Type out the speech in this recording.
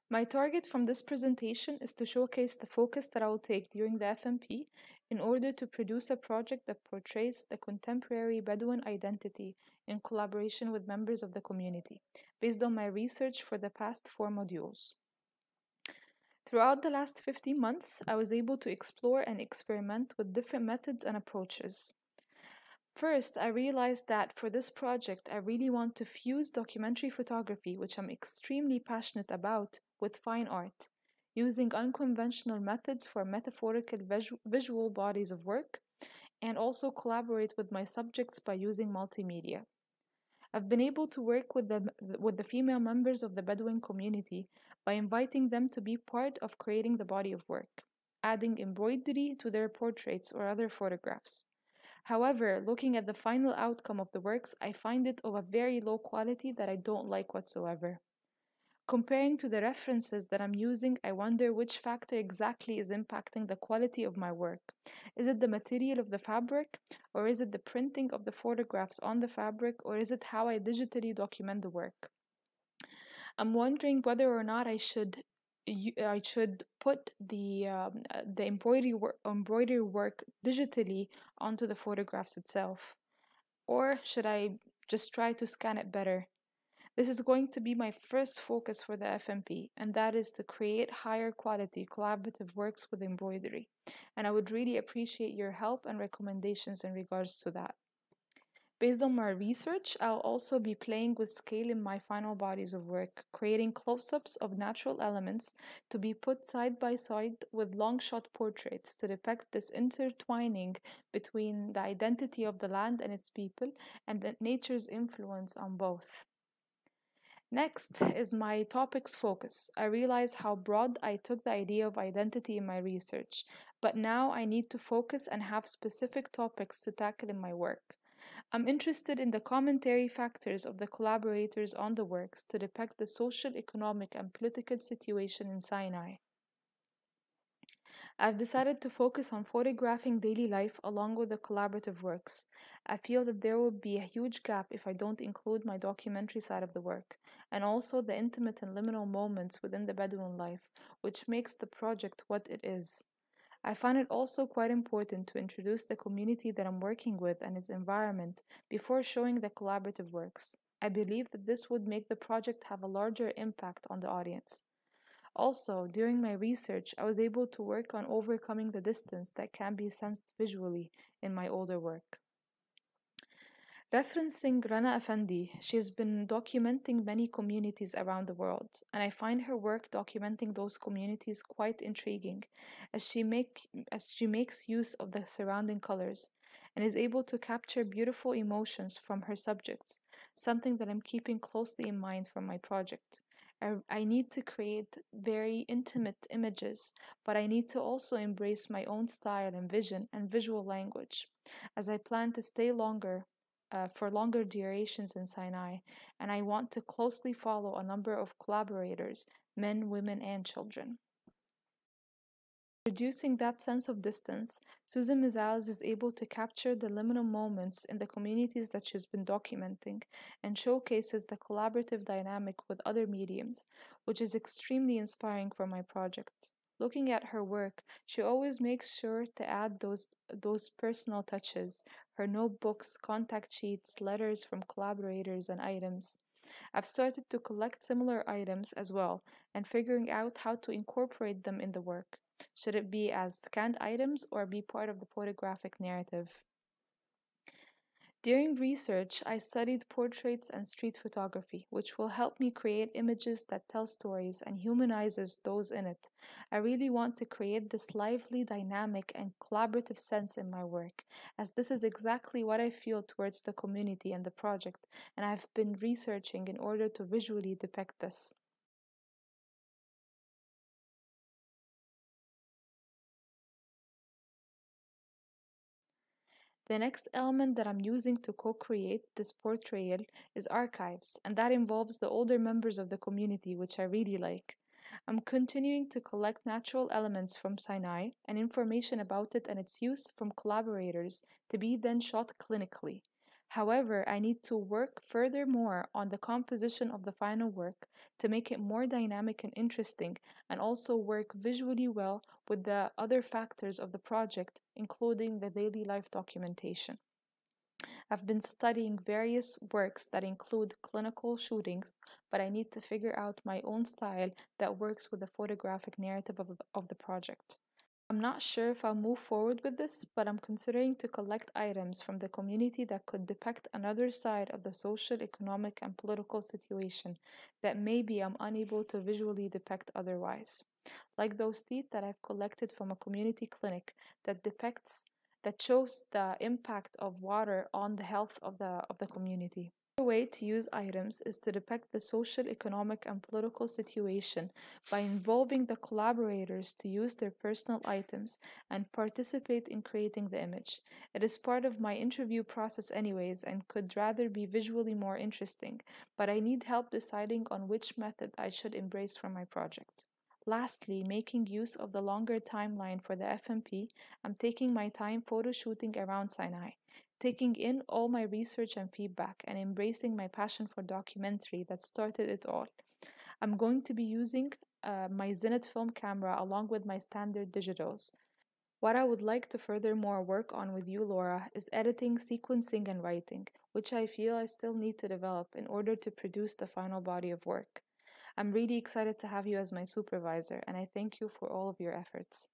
My target from this presentation is to showcase the focus that I will take during the FMP in order to produce a project that portrays the contemporary Bedouin identity in collaboration with members of the community, based on my research for the past 4 modules. Throughout the last 15 months, I was able to explore and experiment with different methods and approaches. First, I realized that for this project, I really want to fuse documentary photography, which I'm extremely passionate about, with fine art, using unconventional methods for metaphorical visual bodies of work, and also collaborate with my subjects by using multimedia. I've been able to work with the female members of the Bedouin community by inviting them to be part of creating the body of work, adding embroidery to their portraits or other photographs. However, looking at the final outcome of the works, I find it of a very low quality that I don't like whatsoever. Comparing to the references that I'm using, I wonder which factor exactly is impacting the quality of my work. Is it the material of the fabric, or is it the printing of the photographs on the fabric, or is it how I digitally document the work? I'm wondering whether or not I should put the embroidery work digitally onto the photographs itself, or should I just try to scan it better? This is going to be my first focus for the FMP, and that is to create higher quality collaborative works with embroidery. And I would really appreciate your help and recommendations in regards to that. Based on my research, I'll also be playing with scale in my final bodies of work, creating close ups of natural elements to be put side by side with long shot portraits to depict this intertwining between the identity of the land and its people and nature's influence on both. Next is my topics focus. I realize how broad I took the idea of identity in my research, but now I need to focus and have specific topics to tackle in my work. I'm interested in the commentary factors of the collaborators on the works to depict the social, economic, and political situation in Sinai. I've decided to focus on photographing daily life along with the collaborative works. I feel that there will be a huge gap if I don't include my documentary side of the work, and also the intimate and liminal moments within the Bedouin life, which makes the project what it is. I find it also quite important to introduce the community that I'm working with and its environment before showing the collaborative works. I believe that this would make the project have a larger impact on the audience. Also, during my research, I was able to work on overcoming the distance that can be sensed visually in my older work. Referencing Rana Effendi, she has been documenting many communities around the world, and I find her work documenting those communities quite intriguing, as she makes use of the surrounding colors and is able to capture beautiful emotions from her subjects, something that I'm keeping closely in mind for my project. I need to create very intimate images, but I need to also embrace my own style and vision and visual language, as I plan to stay for longer durations in Sinai, and I want to closely follow a number of collaborators, men, women, and children. Reducing that sense of distance, Susan Mizales is able to capture the liminal moments in the communities that she's been documenting and showcases the collaborative dynamic with other mediums, which is extremely inspiring for my project. Looking at her work, she always makes sure to add those personal touches, her notebooks, contact sheets, letters from collaborators, and items. I've started to collect similar items as well and figuring out how to incorporate them in the work. Should it be as scanned items or be part of the photographic narrative? During research, I studied portraits and street photography, which will help me create images that tell stories and humanizes those in it. I really want to create this lively, dynamic, and collaborative sense in my work, as this is exactly what I feel towards the community and the project, and I've been researching in order to visually depict this. The next element that I'm using to co create this portrayal is archives, and that involves the older members of the community, which I really like. I'm continuing to collect natural elements from Sinai and information about it and its use from collaborators to be then shot clinically. However, I need to work furthermore on the composition of the final work to make it more dynamic and interesting, and also work visually well with the other factors of the project, including the daily life documentation. I've been studying various works that include clinical shootings, but I need to figure out my own style that works with the photographic narrative of the project. I'm not sure if I'll move forward with this, but I'm considering to collect items from the community that could depict another side of the social, economic, and political situation that maybe I'm unable to visually depict otherwise. Like those teeth that I've collected from a community clinic that shows the impact of water on the health of the community. Another way to use items is to depict the social, economic, and political situation by involving the collaborators to use their personal items and participate in creating the image. It is part of my interview process, anyways, and could rather be visually more interesting, but I need help deciding on which method I should embrace for my project. Lastly, making use of the longer timeline for the FMP, I'm taking my time photo shooting around Sinai, taking in all my research and feedback, and embracing my passion for documentary that started it all. I'm going to be using my Zenith film camera along with my standard digitals. What I would like to furthermore work on with you, Laura, is editing, sequencing, and writing, which I feel I still need to develop in order to produce the final body of work. I'm really excited to have you as my supervisor, and I thank you for all of your efforts.